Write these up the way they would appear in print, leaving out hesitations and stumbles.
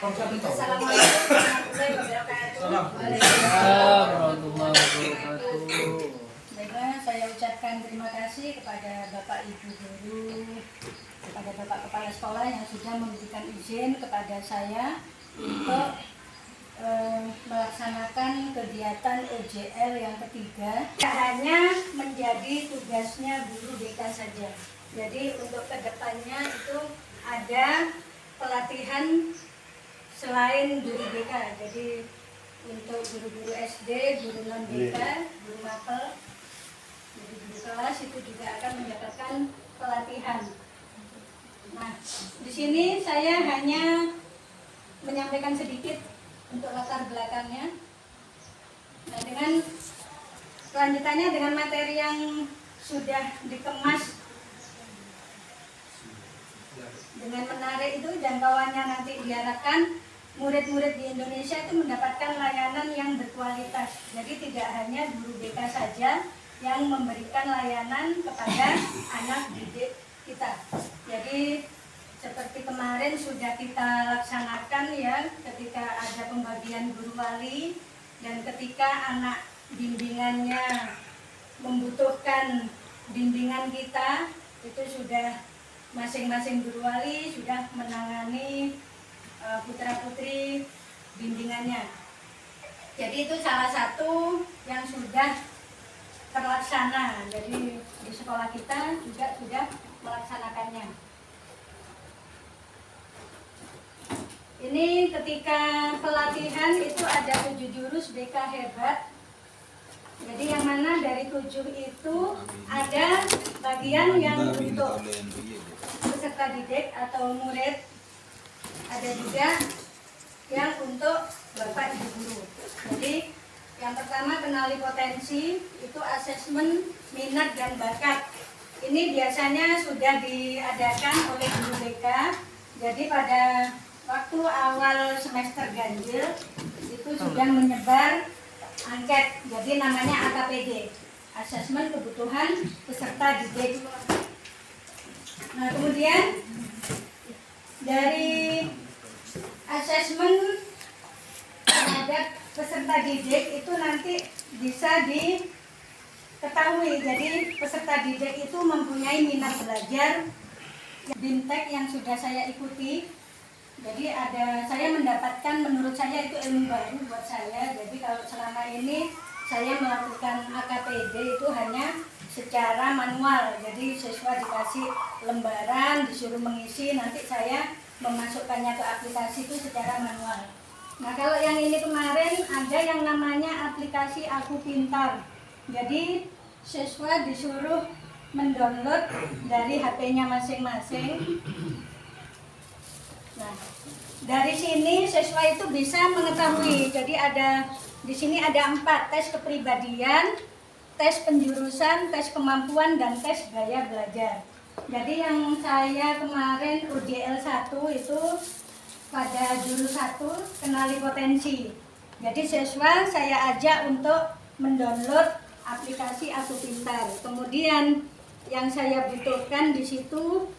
Assalamualaikum warahmatullahi wabarakatuh. Baiklah, saya ucapkan terima kasih kepada Bapak Ibu Guru, kepada Bapak Kepala Sekolah yang sudah memberikan izin kepada saya untuk melaksanakan kegiatan OJL yang ketiga. Tidak hanya menjadi tugasnya guru BK saja. Jadi untuk kedepannya itu ada pelatihan selain guru BK. Jadi untuk guru-guru SD, guru non BK, guru mapel, guru kelas itu juga akan mendapatkan pelatihan. Nah, di sini saya hanya menyampaikan sedikit untuk latar belakangnya. Nah, dengan kelanjutannya dengan materi yang sudah dikemas dengan menarik itu, jangkauannya nanti diharapkan murid-murid di Indonesia itu mendapatkan layanan yang berkualitas. Jadi tidak hanya guru BK saja yang memberikan layanan kepada anak didik kita. Jadi seperti kemarin sudah kita laksanakan ya, ketika ada pembagian guru wali dan ketika anak bimbingannya membutuhkan bimbingan kita, itu sudah masing-masing guru wali sudah menangani putra-putri bimbingannya. Jadi itu salah satu yang sudah terlaksana. Jadi di sekolah kita juga sudah melaksanakannya. Ini ketika pelatihan itu ada 7 jurus BK hebat. Jadi yang mana dari 7 itu ada bagian yang untuk peserta didik atau murid, ada juga yang untuk Bapak Ibu guru. Jadi yang pertama kenali potensi, itu asesmen minat dan bakat. Ini biasanya sudah diadakan oleh guru BK. Jadi pada waktu awal semester ganjil itu sudah menyebar angket, jadi namanya AKPD, asesmen kebutuhan peserta didik. Nah, kemudian dari asesmen terhadap peserta didik itu nanti bisa diketahui. Jadi peserta didik itu mempunyai minat belajar. BIMTEK yang sudah saya ikuti, jadi saya mendapatkan, menurut saya itu ilmu baru buat saya. Jadi kalau selama ini saya melakukan AKPD itu hanya secara manual. Jadi siswa dikasih lembaran, disuruh mengisi, nanti saya memasukkannya ke aplikasi itu secara manual. Nah, kalau yang ini kemarin ada yang namanya aplikasi Aku Pintar. Jadi siswa disuruh mendownload dari HP-nya masing-masing. Nah, dari sini siswa itu bisa mengetahui. Jadi di sini ada 4 tes kepribadian, tes penjurusan, tes kemampuan, dan tes gaya belajar. Jadi yang saya kemarin UJL 1 itu pada jurus 1 kenali potensi. Jadi siswa saya ajak untuk mendownload aplikasi Aku Pintar. Kemudian yang saya butuhkan di situ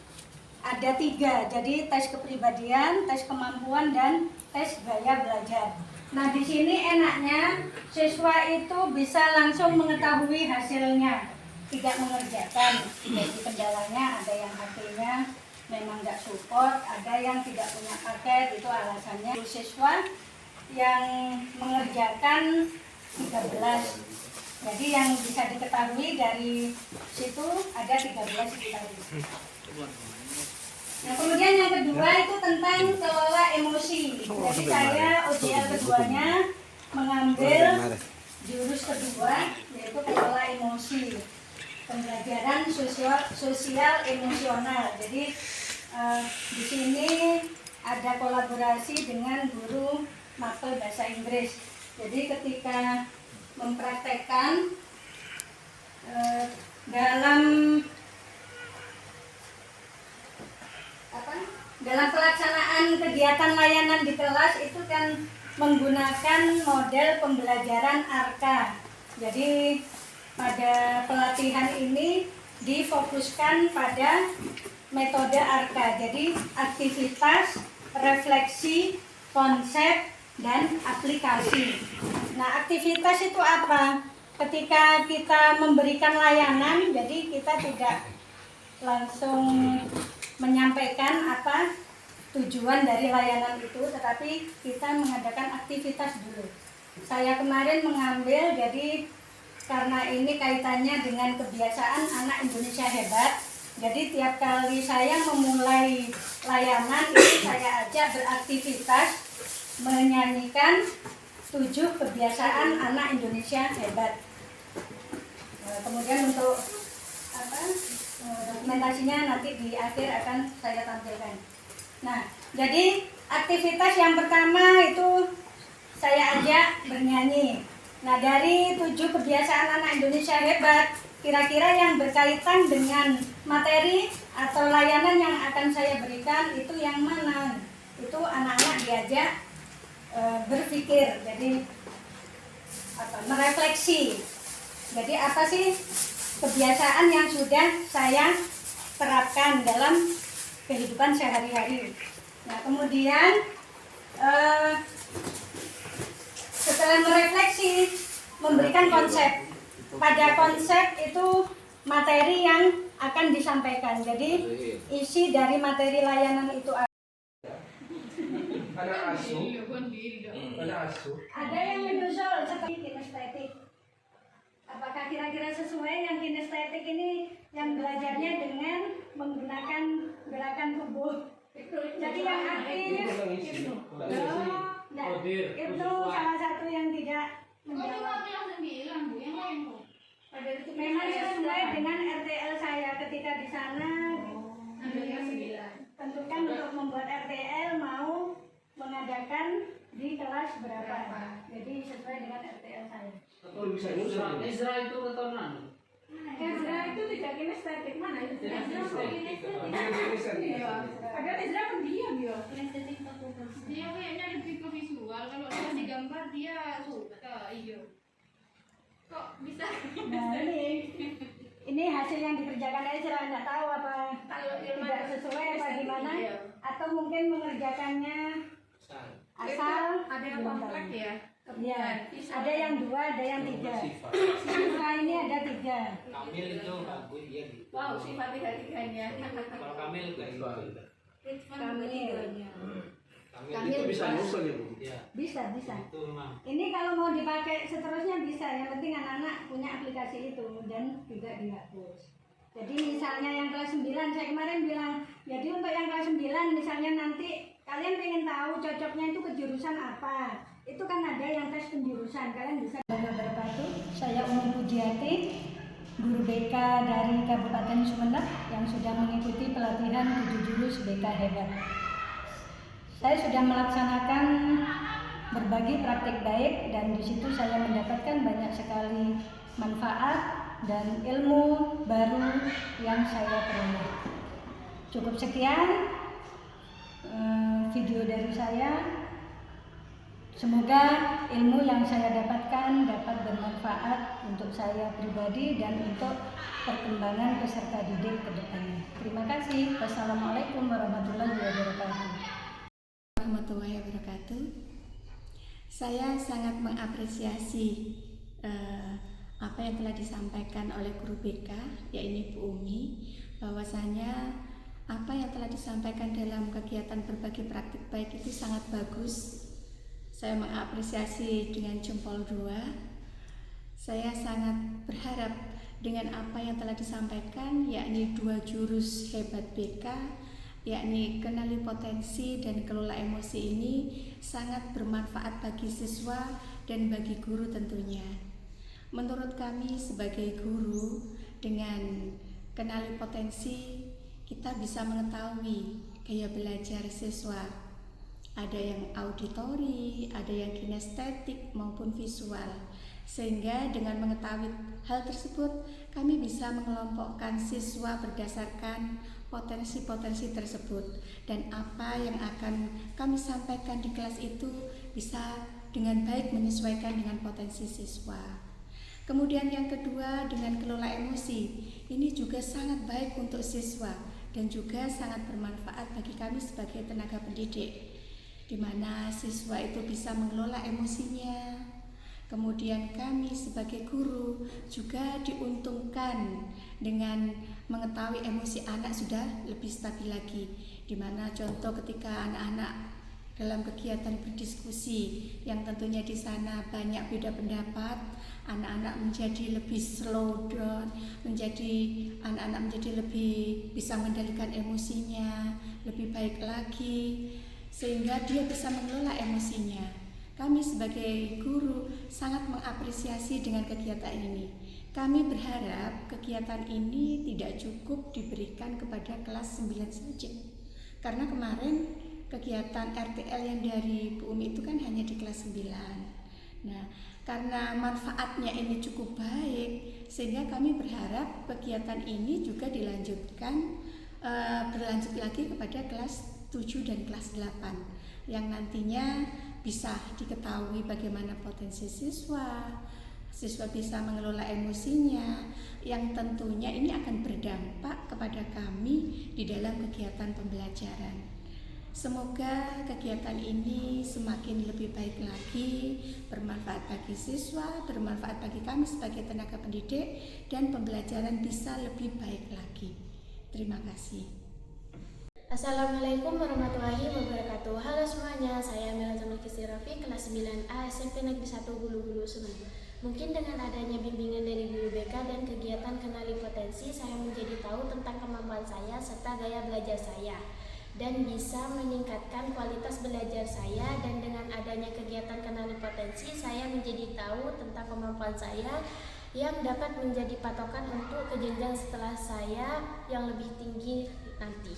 ada 3, jadi tes kepribadian, tes kemampuan, dan tes gaya belajar. Nah, di sini enaknya siswa itu bisa langsung mengetahui hasilnya, tidak mengerjakan. Jadi kendalanya ada yang HP-nya memang nggak support, ada yang tidak punya paket, itu alasannya. Siswa yang mengerjakan 13. Jadi yang bisa diketahui dari situ ada 13 diketahui. Nah, kemudian yang kedua itu tentang kelola emosi. Jadi saya OJL keduanya mengambil jurus kedua, yaitu kelola emosi, pembelajaran sosial emosional. Jadi di sini ada kolaborasi dengan guru mapel bahasa Inggris. Jadi ketika mempraktekkan dalam pelaksanaan kegiatan layanan di kelas itu kan menggunakan model pembelajaran ARKA. Jadi pada pelatihan ini difokuskan pada metode ARKA. Jadi aktivitas, refleksi, konsep, dan aplikasi. Nah, aktivitas itu apa? Ketika kita memberikan layanan, jadi kita tidak langsung menyampaikan apa tujuan dari layanan itu, tetapi kita mengadakan aktivitas dulu. Saya kemarin mengambil, jadi karena ini kaitannya dengan kebiasaan anak Indonesia hebat, jadi tiap kali saya memulai layanan itu saya ajak beraktivitas menyanyikan 7 kebiasaan anak Indonesia hebat. Kemudian untuk dokumentasinya nanti di akhir akan saya tampilkan. Nah, jadi aktivitas yang pertama itu saya ajak bernyanyi. Nah, dari 7 kebiasaan anak Indonesia hebat, kira-kira yang berkaitan dengan materi atau layanan yang akan saya berikan itu yang mana? Itu anak-anak diajak berpikir, jadi merefleksi. Jadi apa sih kebiasaan yang sudah saya terapkan dalam kehidupan sehari-hari. Nah, kemudian setelah merefleksi, memberikan konsep. Pada konsep itu materi yang akan disampaikan. Jadi isi dari materi layanan itu ada yang menyusul seperti kinestetik. Apakah kira-kira sesuai yang kinestetik ini yang belajarnya dengan menggunakan gerakan tubuh? Jadi yang aktif itu salah satu yang tidak menjawab. Memang sesuai dengan RTL saya ketika di sana. Tentukan untuk membuat RTL mau mengadakan di kelas berapa. Jadi sesuai dengan RTL saya. Ezra itu ketahuan. Ezra itu tidak kinestetik, mana itu? Ezra kinestetik. Padahal Ezra pendiam ya. Kinestetik tertutup. Dia kayaknya lebih ke visual. Kalau dikasih gambar dia suka. Iya. Kok bisa? Nah, ini hasil yang dikerjakan Ezra, nggak tahu apa tidak sesuai apa gimana, atau mungkin mengerjakannya asal. Ada yang kompleks ya? Ya, ada yang 2, ada yang 3. Sifat ini ada 3. Kamil itu bagus dia gitu. Wow, sifat 3-3-nya. Kalau Kamil kayak gitu. Kamil itu bisa nyusul ya, Bu? Ya. Bisa. Itu memang. Ini kalau mau dipakai seterusnya bisa. Yang penting anak-anak punya aplikasi itu dan tidak dihapus. Jadi misalnya yang kelas 9, saya kemarin bilang, jadi untuk yang kelas 9 misalnya nanti kalian pengen tahu cocoknya itu ke jurusan apa. Itu kan ada yang tes penjurusan, kalian bisa. Saya Umi Pujiati, guru BK dari Kabupaten Sumeneb yang sudah mengikuti pelatihan 7 jurus BK hebat. Saya sudah melaksanakan berbagi praktik baik dan di situ saya mendapatkan banyak sekali manfaat dan ilmu baru yang saya peroleh. Cukup sekian video dari saya. Semoga ilmu yang saya dapatkan dapat bermanfaat untuk saya pribadi dan untuk perkembangan peserta didik ke depannya. Terima kasih. Wassalamualaikum warahmatullahi wabarakatuh. Warahmatullahi wabarakatuh. Saya sangat mengapresiasi apa yang telah disampaikan oleh guru BK, yaitu Bu Umi, bahwasanya apa yang telah disampaikan dalam kegiatan berbagi praktik baik itu sangat bagus. Saya mengapresiasi dengan jempol 2. Saya sangat berharap dengan apa yang telah disampaikan, yakni 2 jurus hebat BK, yakni kenali potensi dan kelola emosi ini sangat bermanfaat bagi siswa dan bagi guru tentunya. Menurut kami sebagai guru, dengan kenali potensi kita bisa mengetahui gaya belajar siswa. Ada yang auditori, ada yang kinestetik maupun visual. Sehingga dengan mengetahui hal tersebut, kami bisa mengelompokkan siswa berdasarkan potensi-potensi tersebut. Dan apa yang akan kami sampaikan di kelas itu bisa dengan baik menyesuaikan dengan potensi siswa. Kemudian yang kedua, dengan kelola emosi. Ini juga sangat baik untuk siswa dan juga sangat bermanfaat bagi kami sebagai tenaga pendidik. di mana siswa itu bisa mengelola emosinya. Kemudian kami sebagai guru juga diuntungkan dengan mengetahui emosi anak sudah lebih stabil lagi, di mana contoh ketika anak-anak dalam kegiatan berdiskusi yang tentunya di sana banyak beda pendapat, anak-anak menjadi lebih slow down, anak-anak menjadi lebih bisa mengendalikan emosinya lebih baik lagi, sehingga dia bisa mengelola emosinya. Kami sebagai guru sangat mengapresiasi dengan kegiatan ini. Kami berharap kegiatan ini tidak cukup diberikan kepada kelas 9 saja, karena kemarin kegiatan RTL yang dari Bu Umi itu kan hanya di kelas 9. Nah, karena manfaatnya ini cukup baik, sehingga kami berharap kegiatan ini juga dilanjutkan berlanjut lagi kepada kelas 7 dan kelas 8 yang nantinya bisa diketahui bagaimana potensi siswa bisa mengelola emosinya, yang tentunya ini akan berdampak kepada kami di dalam kegiatan pembelajaran. Semoga kegiatan ini semakin lebih baik lagi, bermanfaat bagi siswa, bermanfaat bagi kami sebagai tenaga pendidik, dan pembelajaran bisa lebih baik lagi. Terima kasih. Assalamualaikum warahmatullahi wabarakatuh. Halo semuanya, saya Mela Zamulkisri Rafi, kelas 9A SMP Negeri 1 Hulu Sungai. Mungkin dengan adanya bimbingan dari guru BK dan kegiatan kenali potensi, saya menjadi tahu tentang kemampuan saya serta gaya belajar saya, dan bisa meningkatkan kualitas belajar saya. Dan dengan adanya kegiatan kenali potensi, saya menjadi tahu tentang kemampuan saya yang dapat menjadi patokan untuk ke jenjang setelah saya yang lebih tinggi nanti.